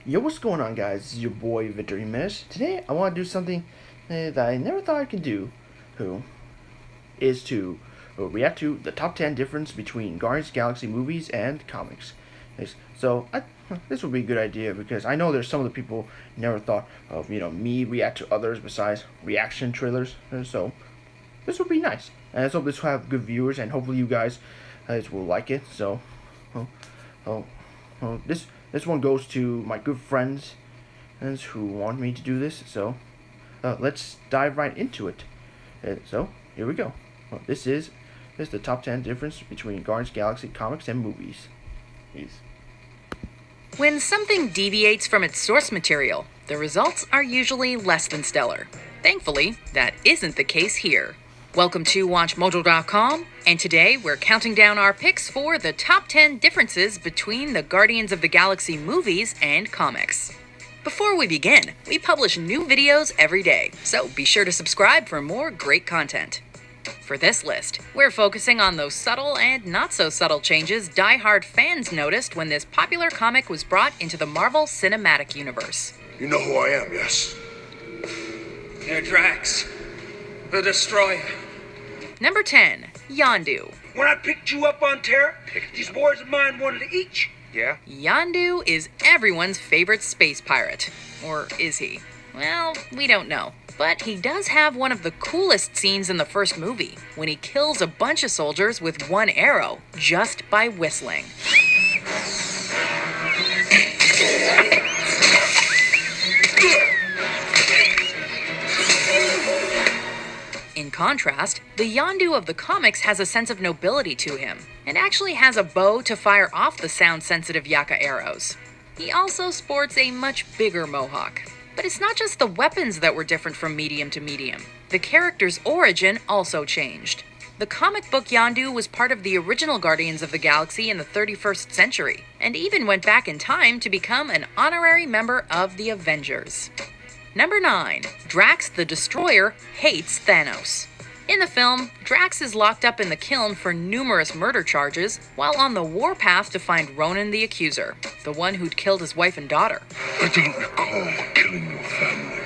Yo, what's going on, guys? This is your boy Victory Menace. Today, I want to do something that I never thought I could do. Who is to react to the top 10 difference between Guardians of the Galaxy movies and comics. This would be a good idea because I know there's some of the people never thought of me react to others besides reaction trailers. So this would be nice, and I hope this will have good viewers, and hopefully you guys will like it. So, oh, oh, this one goes to my good friends who want me to do this. So let's dive right into it. So here we go. This is the top 10 difference between Guardians of the Galaxy comics and movies. Peace. When something deviates from its source material, the results are usually less than stellar. Thankfully, that isn't the case here. Welcome to WatchMojo.com, and today we're counting down our picks for the top 10 differences between the Guardians of the Galaxy movies and comics. Before we begin, we publish new videos every day, so be sure to subscribe for more great content. For this list, we're focusing on those subtle and not so subtle changes die-hard fans noticed when this popular comic was brought into the Marvel Cinematic Universe. You know who I am, yes? You're Drax, the Destroyer. Number 10, Yondu. When I picked you up on Terra, these boys of mine wanted to eat you. Yeah? Yondu is everyone's favorite space pirate. Or is he? Well, we don't know. But he does have one of the coolest scenes in the first movie, when he kills a bunch of soldiers with one arrow, just by whistling. In contrast, the Yondu of the comics has a sense of nobility to him, and actually has a bow to fire off the sound-sensitive Yaka arrows. He also sports a much bigger mohawk. But it's not just the weapons that were different from medium to medium. The character's origin also changed. The comic book Yondu was part of the original Guardians of the Galaxy in the 31st century, and even went back in time to become an honorary member of the Avengers. Number 9. Drax the Destroyer hates Thanos. In the film, Drax is locked up in the kiln for numerous murder charges, while on the warpath to find Ronan the Accuser, the one who'd killed his wife and daughter. I don't recall killing your family.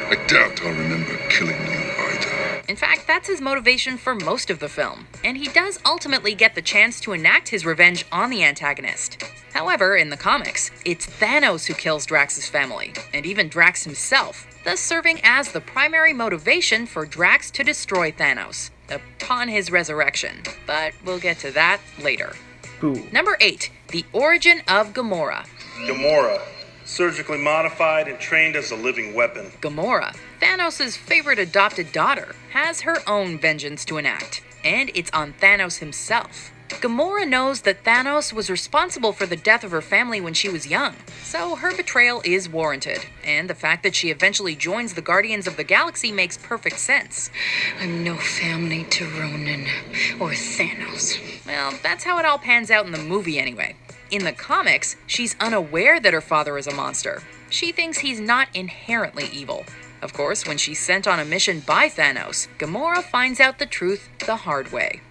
I doubt I'll remember killing you either. In fact, that's his motivation for most of the film, and he does ultimately get the chance to enact his revenge on the antagonist. However, in the comics, it's Thanos who kills Drax's family, and even Drax himself, thus serving as the primary motivation for Drax to destroy Thanos upon his resurrection. But we'll get to that later. Who? Number 8. The origin of Gamora. Gamora, surgically modified and trained as a living weapon. Gamora, Thanos' favorite adopted daughter, has her own vengeance to enact, and it's on Thanos himself. Gamora knows that Thanos was responsible for the death of her family when she was young, so her betrayal is warranted, and the fact that she eventually joins the Guardians of the Galaxy makes perfect sense. I'm no family to Ronan or Thanos. Well, that's how it all pans out in the movie anyway. In the comics, she's unaware that her father is a monster. She thinks he's not inherently evil. Of course, when she's sent on a mission by Thanos, Gamora finds out the truth the hard way.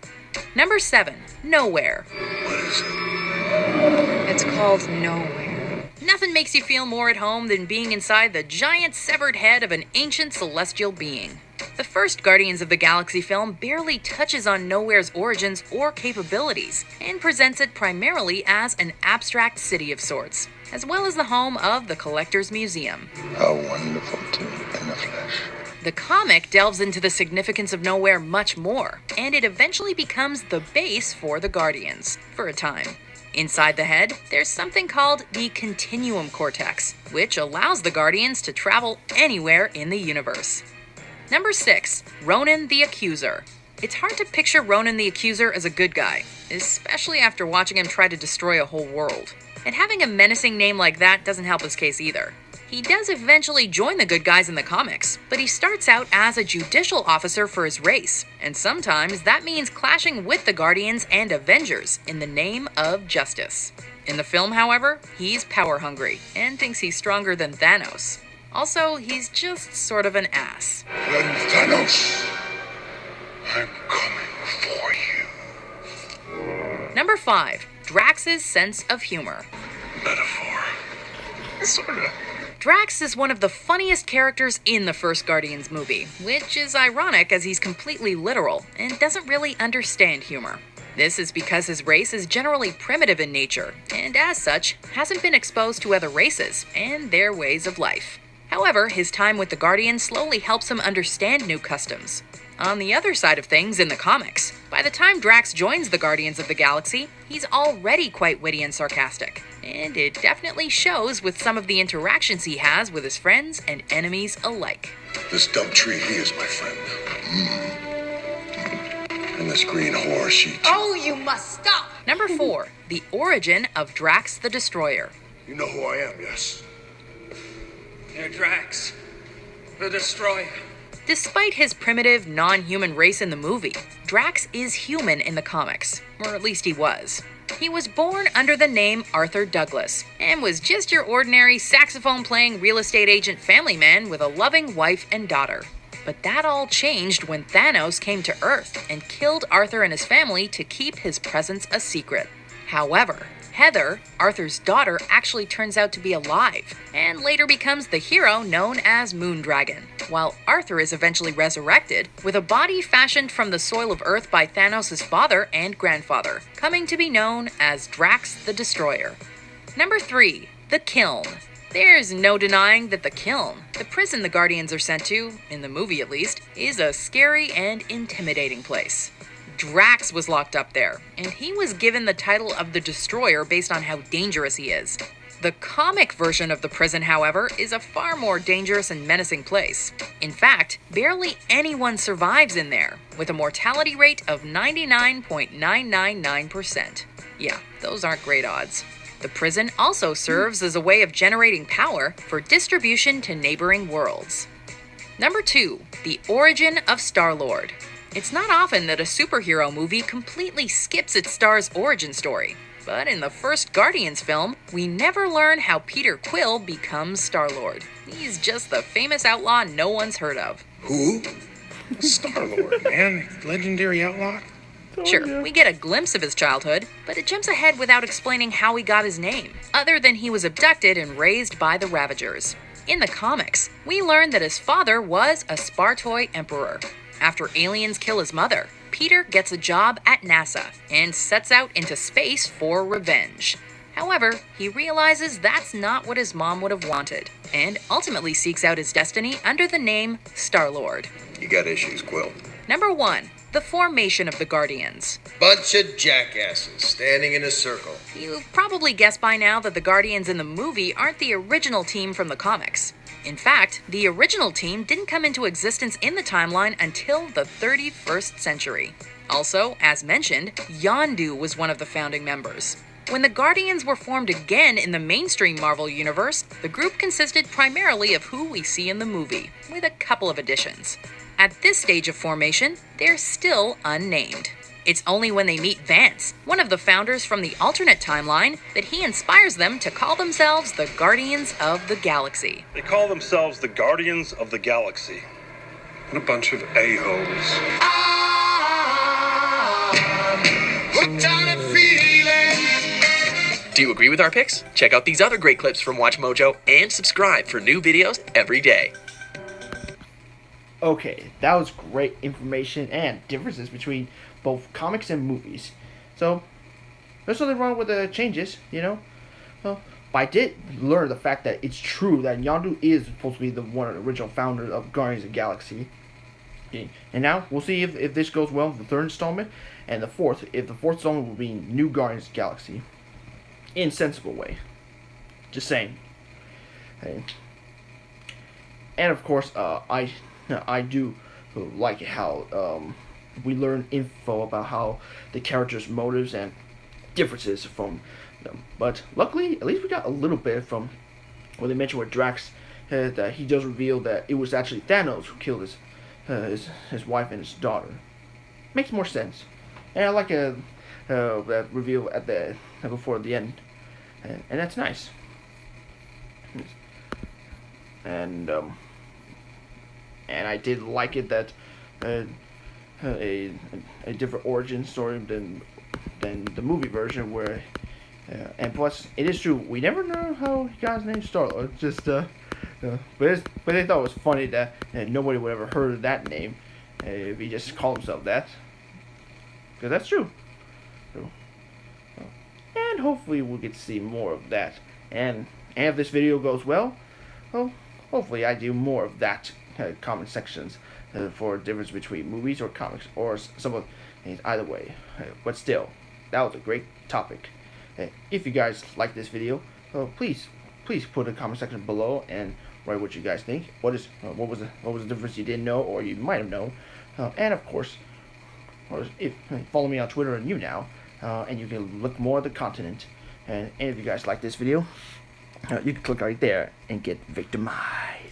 Number 7. Nowhere. What is it? It's called Nowhere. Nothing makes you feel more at home than being inside the giant severed head of an ancient celestial being. The first Guardians of the Galaxy film barely touches on Nowhere's origins or capabilities, and presents it primarily as an abstract city of sorts, as well as the home of the Collector's Museum. How wonderful to eat in the flesh. The comic delves into the significance of Nowhere much more, and it eventually becomes the base for the Guardians, for a time. Inside the head, there's something called the Continuum Cortex, which allows the Guardians to travel anywhere in the universe. Number 6. Ronan the Accuser. It's hard to picture Ronan the Accuser as a good guy, especially after watching him try to destroy a whole world. And having a menacing name like that doesn't help his case either. He does eventually join the good guys in the comics, but he starts out as a judicial officer for his race, and sometimes that means clashing with the Guardians and Avengers in the name of justice. In the film, however, he's power-hungry, and thinks he's stronger than Thanos. Also, he's just sort of an ass. Then Thanos, I'm coming for you. Number 5. Drax's sense of humor. Metaphor. Sorta. Drax is one of the funniest characters in the first Guardians movie, which is ironic as he's completely literal and doesn't really understand humor. This is because his race is generally primitive in nature, and as such, hasn't been exposed to other races and their ways of life. However, his time with the Guardians slowly helps him understand new customs. On the other side of things in the comics, by the time Drax joins the Guardians of the Galaxy, he's already quite witty and sarcastic, and it definitely shows with some of the interactions he has with his friends and enemies alike. This dumb tree, he is my friend. And this green whore, she too. Oh, you must stop! Number 4. The origin of Drax the Destroyer. You know who I am, yes? You're Drax, the Destroyer. Despite his primitive, non-human race in the movie, Drax is human in the comics, or at least he was. He was born under the name Arthur Douglas, and was just your ordinary saxophone-playing real estate agent family man with a loving wife and daughter. But that all changed when Thanos came to Earth and killed Arthur and his family to keep his presence a secret. However, Heather, Arthur's daughter, actually turns out to be alive, and later becomes the hero known as Moondragon, while Arthur is eventually resurrected with a body fashioned from the soil of Earth by Thanos' father and grandfather, coming to be known as Drax the Destroyer. Number 3. The Kiln. There's no denying that the Kiln, the prison the Guardians are sent to, in the movie at least, is a scary and intimidating place. Drax was locked up there, and he was given the title of the Destroyer based on how dangerous he is. The comic version of the prison, however, is a far more dangerous and menacing place. In fact, barely anyone survives in there, with a mortality rate of 99.999%. Yeah, those aren't great odds. The prison also serves as a way of generating power for distribution to neighboring worlds. Number 2. The origin of Star-Lord. It's not often that a superhero movie completely skips its star's origin story, but in the first Guardians film, we never learn how Peter Quill becomes Star-Lord. He's just the famous outlaw no one's heard of. Who? Star-Lord, man. Legendary outlaw. Sure, we get a glimpse of his childhood, but it jumps ahead without explaining how he got his name, other than he was abducted and raised by the Ravagers. In the comics, we learn that his father was a Spartoy emperor. After aliens kill his mother, Peter gets a job at NASA and sets out into space for revenge. However, he realizes that's not what his mom would have wanted, and ultimately seeks out his destiny under the name Star-Lord. You got issues, Quill. Number 1. The formation of the Guardians. Bunch of jackasses standing in a circle. You've probably guessed by now that the Guardians in the movie aren't the original team from the comics. In fact, the original team didn't come into existence in the timeline until the 31st century. Also, as mentioned, Yondu was one of the founding members. When the Guardians were formed again in the mainstream Marvel universe, the group consisted primarily of who we see in the movie, with a couple of additions. At this stage of formation, they're still unnamed. It's only when they meet Vance, one of the founders from the alternate timeline, that he inspires them to call themselves the Guardians of the Galaxy. They call themselves the Guardians of the Galaxy. What a bunch of a-holes. Do you agree with our picks? Check out these other great clips from Watch Mojo and subscribe for new videos every day. Okay, that was great information and differences between both comics and movies. So, there's nothing wrong with the changes, you know? Well, but I did learn the fact that it's true that Yondu is supposed to be the one of the original founders of Guardians of the Galaxy. Okay. And now, we'll see if this goes well, the third installment, and the fourth, if the fourth installment will be New Guardians of the Galaxy. In a sensible way. Just saying. Okay. And of course, I do like how we learn info about how the characters' motives and differences from them. But luckily, at least we got a little bit from what they mentioned with Drax, that he does reveal that it was actually Thanos who killed his wife and his daughter. Makes more sense. And I like that reveal at the before the end, and that's nice. And I did like it that a different origin story than than the movie version, where and plus it is true we never know how he got his name Star-Lord. Just but they thought it was funny that nobody would ever heard of that name if he just called himself that, because that's true. So, and hopefully we'll get to see more of that. And if this video goes well, hopefully I do more of that comment sections for the difference between movies or comics or some of things. Either way, but still, that was a great topic. If you guys like this video, please put a comment section below and write what you guys think. What was the difference you didn't know or you might have known, and of course, if follow me on Twitter and YouNow, and you can look more at the continent. And if you guys like this video, you can click right there and get victimized.